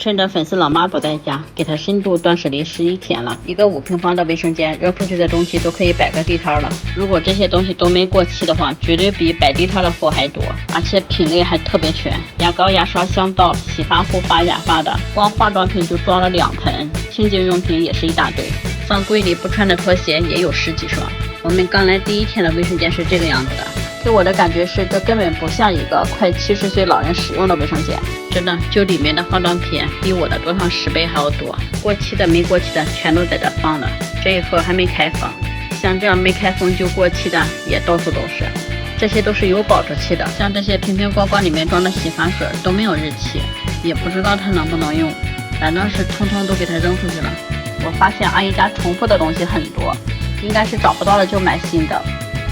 趁着粉丝老妈不在家，给她深度断舍离11天了。一个5平方的卫生间，扔出去的东西都可以摆个地摊了。如果这些东西都没过期的话，绝对比摆地摊的货还多，而且品类还特别全，牙膏、牙刷、香皂、洗发、护发、染发的，光化妆品就装了2盆，清洁用品也是一大堆。放柜里不穿的拖鞋也有10几双。我们刚来第1天的卫生间是这个样子的，给我的感觉是这根本不像一个快70岁老人使用的卫生间。真的，就里面的化妆品比我的多上10倍还要多，过期的没过期的全都在这放着，这一盒还没开封，像这样没开封就过期的也到处都是，这些都是有保质期的，像这些瓶瓶罐罐里面装的洗发水都没有日期，也不知道它能不能用，反正是通通都给它扔出去了。我发现阿姨家重复的东西很多，应该是找不到了就买新的，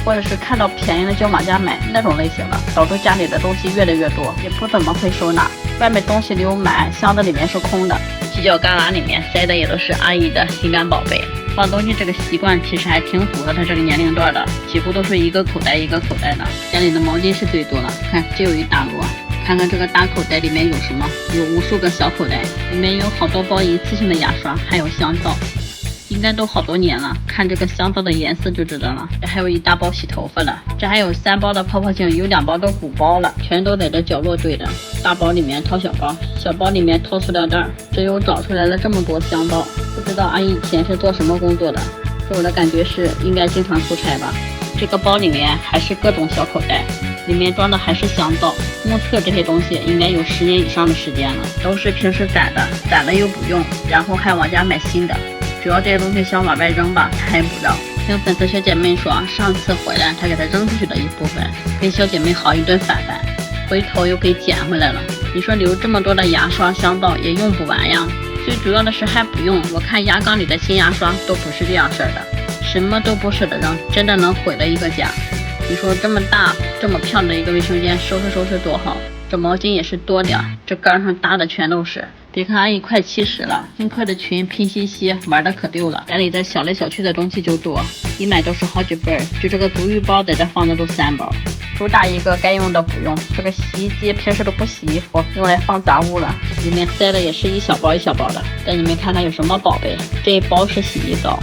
或者是看到便宜了就往家买那种类型的，导致家里的东西越来越多，也不怎么会收纳，外面东西留满，箱子里面是空的，犄角旮旯里面塞的也都是阿姨的心肝宝贝。放东西这个习惯其实还挺符合她这个年龄段的，几乎都是一个口袋一个口袋的。家里的毛巾是最多了，看这有一大摞，看看这个大口袋里面有什么，有无数个小口袋，里面有好多包一次性的牙刷，还有香皂，应该都好多年了，看这个香皂的颜色就知道了。这还有一大包洗头发的，这还有3包的泡泡镜，有2包都鼓包了，全都在这角落堆着。大包里面掏小包，小包里面掏塑料袋，这又找出来了这么多香皂，不知道阿姨以前是做什么工作的，给我的感觉是应该经常出差吧。这个包里面还是各种小口袋，里面装的还是香皂，目测这些东西应该有10年以上的时间了，都是平时攒的，攒了又不用，然后还往家买新的。主要这些东西想往外扔吧，他也不让。听粉丝小姐妹说，上次回来他给她扔出去的一部分，跟小姐妹好一顿反反，回头又给捡回来了。你说留这么多的牙刷、香皂也用不完呀，最主要的是还不用。我看牙缸里的新牙刷都不是这样事儿的，什么都不舍得扔，真的能毁了一个家。你说这么大这么漂亮的一个卫生间，收拾收拾多好。这毛巾也是多点，这杆上搭的全都是。别看阿姨快70了，听课的群拼夕夕玩的可溜了，家里这小来小去的东西就多，一买都是好几份，就这个足浴包在这放的都3包，主打一个该用的不用。这个洗衣机平时都不洗衣服，用来放杂物了，里面塞的也是一小包一小包的。带你们看看有什么宝贝，这一包是洗衣皂，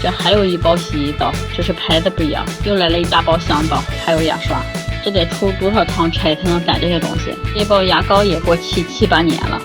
这还有一包洗衣皂，这是牌子不一样，又来了一大包香皂，还有牙刷。这得出多少趟差才能攒这些东西？这包牙膏也过期7、8年了，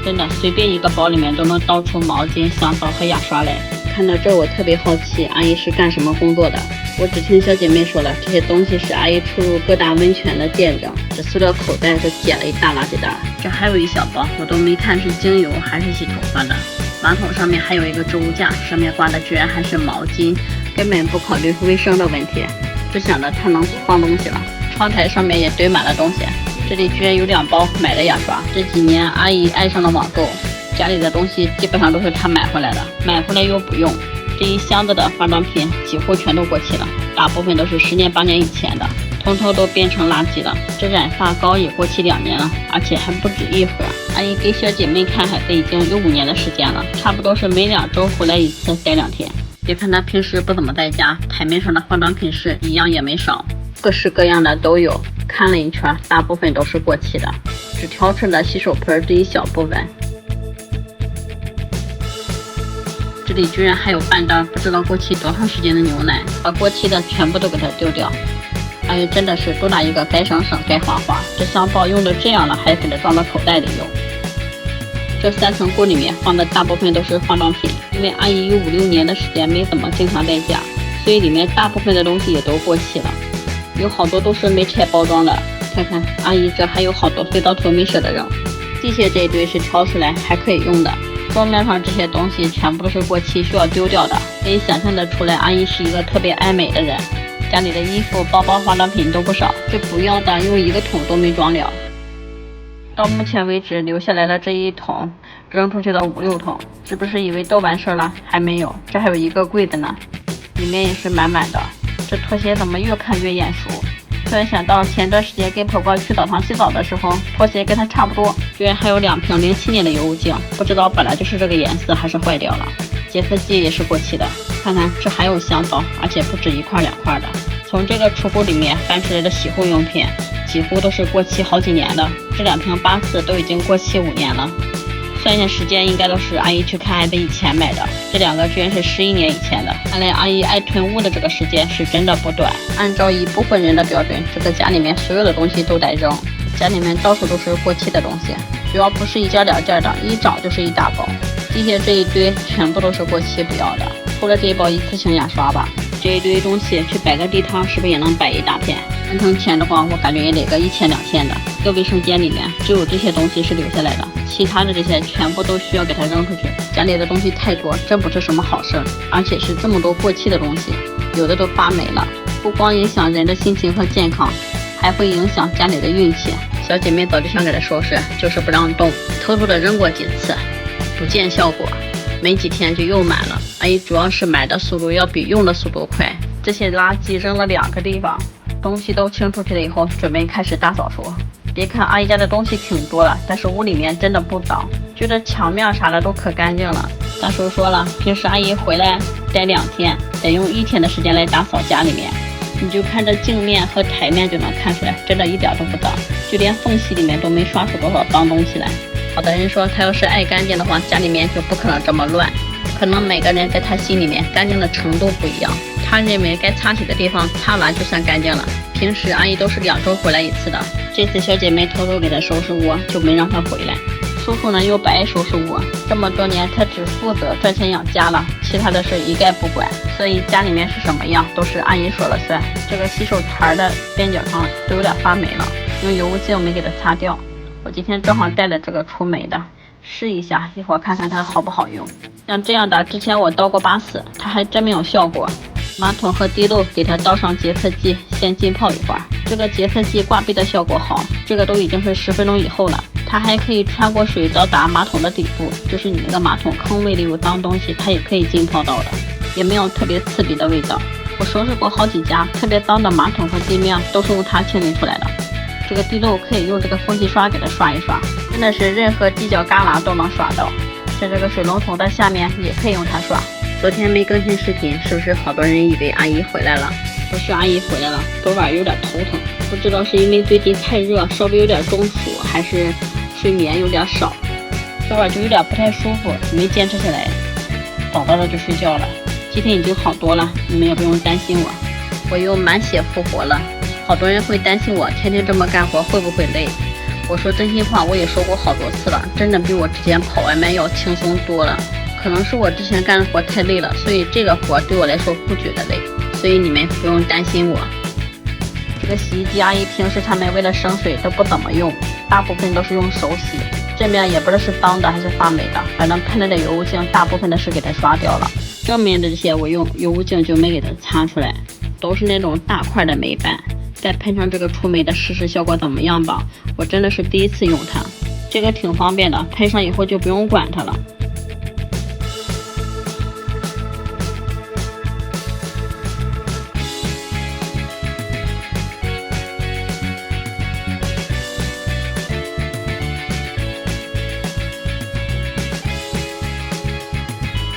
真的随便一个包里面都能倒出毛巾、香皂和牙刷来。看到这我特别好奇，阿姨是干什么工作的？我只听小姐妹说了，这些东西是阿姨出入各大温泉的见证。这塑料口袋都捡了一大垃圾袋，这还有一小包，我都没看是精油还是洗头发的。马桶上面还有一个置物架，上面挂的居然还是毛巾，根本不考虑卫生的问题，只想着它能放东西了。窗台上面也堆满了东西，这里居然有2包买的牙刷。这几年阿姨爱上了网购，家里的东西基本上都是她买回来的，买回来又不用。这一箱子的化妆品几乎全都过期了，大部分都是10年8年以前的，通通都变成垃圾了。这染发膏也过期2年了，而且还不止1盒。阿姨给小姐妹看看，这已经有5年的时间了，差不多是每2周回来一次，待2天。别看她平时不怎么在家，台面上的化妆品是一样也没少，各式各样的都有。看了一圈，大部分都是过期的，只挑出了洗手盆这一小部分。这里居然还有半袋不知道过期多长时间的牛奶，把过期的全部都给它丢掉。哎呀，真的是多大一个该省省该花花，这香皂用的这样了，还给它装到口袋里用。这3层柜里面放的大部分都是化妆品，因为阿姨有5、6年的时间没怎么经常在家，所以里面大部分的东西也都过期了，有好多都是没拆包装的。看看阿姨这还有好多肥皂头没舍得扔。机械这一堆是挑出来还可以用的，桌面上这些东西全部都是过期需要丢掉的。可以想象得出来，阿姨是一个特别爱美的人，家里的衣服、包包、化妆品都不少，这不要的用1个桶都没装了。到目前为止留下来的这1桶，扔出去的5、6桶，是不是以为都完事了？还没有，这还有一个柜子呢，里面也是满满的。这拖鞋怎么越看越眼熟？突然想到前段时间跟婆婆去澡堂洗澡的时候，拖鞋跟它差不多，居然还有2瓶07年的油污净，不知道本来就是这个颜色还是坏掉了。洁肤剂也是过期的，看看这还有香皂，而且不止1块2块的。从这个储物里面翻出来的洗护用品，几乎都是过期好几年的，这2瓶8次都已经过期5年了。算一下时间，应该都是阿姨去看孩子以前买的，这2个居然是11年以前的。看来阿姨爱囤物的这个时间是真的不短。按照一部分人的标准，这个家里面所有的东西都得扔，家里面到处都是过期的东西，主要不是1件2件的，一找就是一大包。地下这一堆全部都是过期不要的，除了这一包一次性牙刷吧。这一堆东西去摆个地摊，是不是也能摆一大片？换成钱的话，我感觉也得个1000、2000的。一个卫生间里面只有这些东西是留下来的，其他的这些全部都需要给它扔出去。家里的东西太多，真不是什么好事儿，而且是这么多过期的东西，有的都发霉了，不光影响人的心情和健康，还会影响家里的运气。小姐妹早就想给它收拾，就是不让动，偷偷的扔过几次，不见效果，没几天就又满了。阿姨主要是买的速度要比用的速度快。这些垃圾扔了2个地方，东西都清出去了以后，准备开始大扫除。别看阿姨家的东西挺多了，但是屋里面真的不脏，觉得墙面啥的都可干净了。大叔说了，平时阿姨回来待2天，得用1天的时间来打扫家里面。你就看这镜面和台面就能看出来，真的一点都不脏，就连缝隙里面都没刷出多少脏东西来。好的人说，他要是爱干净的话，家里面就不可能这么乱。可能每个人在他心里面干净的程度不一样，他认为该擦洗的地方擦完就算干净了。平时阿姨都是2周回来一次的，这次小姐妹偷偷给她收拾屋，就没让她回来。叔叔呢又不爱收拾屋，这么多年他只负责赚钱养家了，其他的事一概不管，所以家里面是什么样都是阿姨说了算。这个洗手台的边角上都有点发霉了，用油污净没给它擦掉。我今天正好带了这个除霉的，试一下，一会儿看看它好不好用。像这样的之前我倒过8次，它还真没有效果。马桶和地漏给它倒上洁厕剂，先浸泡一会儿。这个洁厕剂挂壁的效果好，这个都已经是10分钟以后了。它还可以穿过水到达马桶的底部，就是你那个马桶坑位里有脏东西，它也可以浸泡到的，也没有特别刺鼻的味道。我收拾过好几家特别脏的马桶和地面，都是用它清理出来的。这个地漏可以用这个空气刷给它刷一刷，真的是任何犄角旮旯都能刷到。在这个水龙头的下面也可以用它刷。昨天没更新视频，是不是好多人以为阿姨回来了？不是阿姨回来了，昨晚有点头疼，不知道是因为最近太热，稍微有点中暑，还是睡眠有点少。昨晚就有点不太舒服，没坚持下来，早早的就睡觉了。今天已经好多了，你们也不用担心我，我又满血复活了。好多人会担心我天天这么干活会不会累，我说真心话，我也说过好多次了，真的比我之前跑外卖要轻松多了。可能是我之前干的活太累了，所以这个活对我来说不觉得累，所以你们不用担心我。这个洗衣机阿姨平时他们为了省水都不怎么用，大部分都是用手洗，这面也不知道是脏的还是发霉的，反正喷了的油污净大部分的是给它刷掉了，正面的这些我用油污净就没给它擦出来，都是那种大块的霉斑。再喷上这个除霉的试试效果怎么样吧，我真的是第一次用它，这个挺方便的，喷上以后就不用管它了。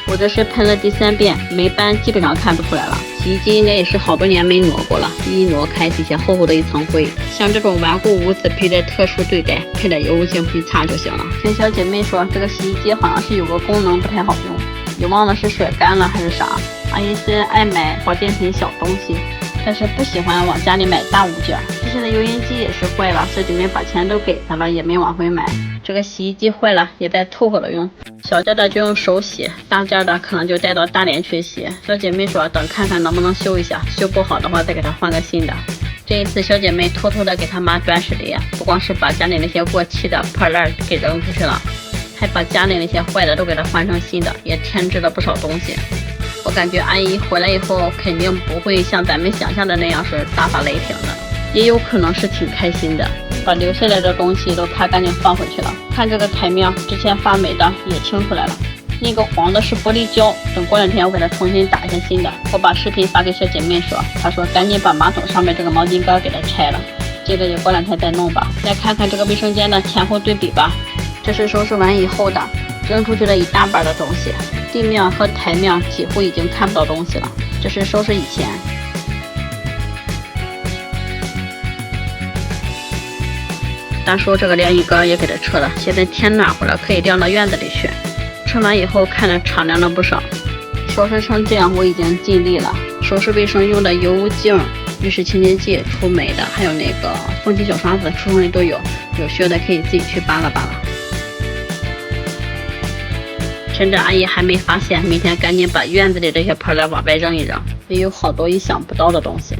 我这是喷了第3遍，霉斑基本上看不出来了。洗衣机应该也是好多年没挪过了，一挪开底下厚厚的一层灰。像这种顽固污渍配着特殊对待，喷点油污净去擦就行了。听小姐妹说，这个洗衣机好像是有个功能不太好用，也忘了是甩干了还是啥。阿姨虽然爱买保健品小东西，但是不喜欢往家里买大物件。之前的油烟机也是坏了，小姐妹把钱都给她了，也没往回买。这个洗衣机坏了也得凑合着用，小件的就用手洗，大件的可能就带到大连去洗。小姐妹说等看看能不能修一下，修不好的话再给她换个新的。这一次小姐妹偷偷的给她妈断舍离，不光是把家里那些过期的破烂给扔出去了，还把家里那些坏的都给她换成新的，也添置了不少东西。我感觉阿姨回来以后肯定不会像咱们想象的那样是大发雷霆的，也有可能是挺开心的，把留下来的东西都擦干净放回去了。看这个台面之前发霉的也清出来了，那个黄的是玻璃胶，等过2天我给它重新打一下新的。我把视频发给小姐妹说，她说赶紧把马桶上面这个毛巾杆给它拆了，这个也过2天再弄吧。再看看这个卫生间的前后对比吧，这是收拾完以后的，扔出去了一大半的东西，地面和台面几乎已经看不到东西了，这是收拾以前。大叔这个晾衣杆也给它撤了，现在天暖和了，可以晾到院子里去。撤完以后看着敞亮了不少。收拾成这样我已经尽力了。收拾卫生用的油精、浴室清洁剂、除霉的，还有那个风机小刷子、除虫类都有，有需要的可以自己去扒拉扒拉。趁着阿姨还没发现，明天赶紧把院子里这些破烂往外扔一扔，也有好多意想不到的东西。